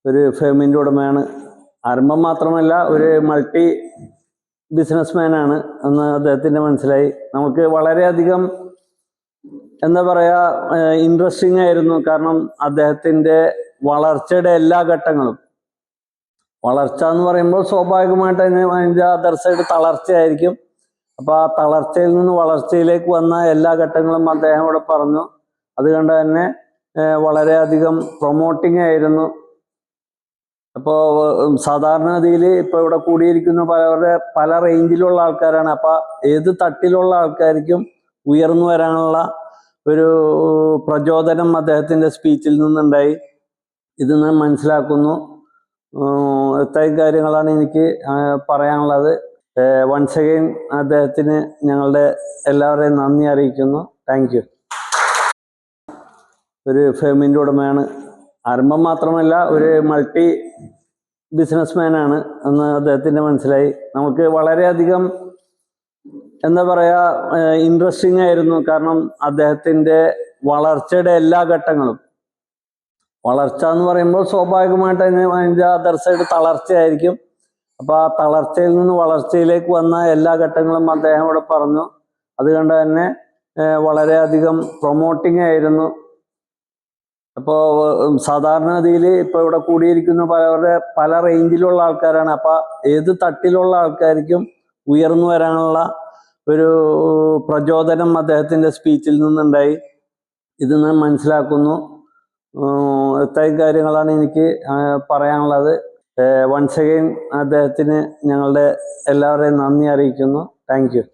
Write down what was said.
ഒരു ഫേമിൻ്റെ ഉടമയാണ്. ആരംഭം മാത്രമല്ല, ഒരു മൾട്ടി ബിസിനസ്മാനാണ് എന്ന് അദ്ദേഹത്തിൻ്റെ മനസ്സിലായി. നമുക്ക് വളരെയധികം എന്താ പറയുക, ഇൻട്രസ്റ്റിംഗ് ആയിരുന്നു. കാരണം അദ്ദേഹത്തിൻ്റെ വളർച്ചയുടെ എല്ലാ ഘട്ടങ്ങളും, വളർച്ച എന്ന് പറയുമ്പോൾ സ്വാഭാവികമായിട്ട് അതിൻ്റെ അതർ സൈഡ് തളർച്ചയായിരിക്കും. അപ്പോൾ ആ തളർച്ചയിൽ നിന്ന് വളർച്ചയിലേക്ക് വന്ന എല്ലാ ഘട്ടങ്ങളും അദ്ദേഹം ഇവിടെ പറഞ്ഞു. അതുകൊണ്ട് തന്നെ വളരെയധികം പ്രൊമോട്ടിംഗ് ആയിരുന്നു. അപ്പോൾ സാധാരണഗതിയിൽ ഇപ്പോൾ ഇവിടെ കൂടിയിരിക്കുന്ന പല റേഞ്ചിലുള്ള ആൾക്കാരാണ്. അപ്പോൾ ഏത് തട്ടിലുള്ള ആൾക്കാർക്കും ഉയർന്നു വരാനുള്ള ഒരു പ്രചോദനം അദ്ദേഹത്തിൻ്റെ സ്പീച്ചിൽ നിന്നുണ്ടായി. ഇത് ഞാൻ മനസ്സിലാക്കുന്നു. ഇത്രയും കാര്യങ്ങളാണ് എനിക്ക് പറയാനുള്ളത്. വൺസ് അഗെയിൻ അദ്ദേഹത്തിന് ഞങ്ങളുടെ എല്ലാവരെയും നന്ദി അറിയിക്കുന്നു. Thank you. ഒരു ഫേമിൻ്റെ ഉടമയാണ്. ആരംഭം മാത്രമല്ല, ഒരു മൾട്ടി ബിസിനസ്മാനാണ് എന്ന് അദ്ദേഹത്തിൻ്റെ മനസ്സിലായി. നമുക്ക് വളരെയധികം എന്താ പറയുക, ഇൻട്രസ്റ്റിംഗ് ആയിരുന്നു. കാരണം അദ്ദേഹത്തിൻ്റെ വളർച്ചയുടെ എല്ലാ ഘട്ടങ്ങളും, വളർച്ച എന്ന് പറയുമ്പോൾ സ്വാഭാവികമായിട്ട് അതിൻ്റെ അതർ സൈഡ് തളർച്ചയായിരിക്കും. അപ്പോൾ ആ തളർച്ചയിൽ നിന്ന് വളർച്ചയിലേക്ക് വന്ന എല്ലാ ഘട്ടങ്ങളും അദ്ദേഹം ഇവിടെ പറഞ്ഞു. അതുകൊണ്ട് തന്നെ വളരെയധികം പ്രൊമോട്ടിംഗ് ആയിരുന്നു. അപ്പോൾ സാധാരണഗതിയിൽ ഇപ്പോൾ ഇവിടെ കൂടിയിരിക്കുന്ന പല റേഞ്ചിലുള്ള ആൾക്കാരാണ്. അപ്പോൾ ഏത് തട്ടിലുള്ള ആൾക്കാർക്കും ഉയർന്നു വരാനുള്ള ഒരു പ്രചോദനം അദ്ദേഹത്തിൻ്റെ സ്പീച്ചിൽ നിന്നുണ്ടായി. ഇത് ഞാൻ മനസ്സിലാക്കുന്നു. ഇത്രയും കാര്യങ്ങളാണ് എനിക്ക് പറയാനുള്ളത്. വൺസ് അഗെയിൻ അദ്ദേഹത്തിന് ഞങ്ങളുടെ എല്ലാവരെയും നന്ദി അറിയിക്കുന്നു. Thank you.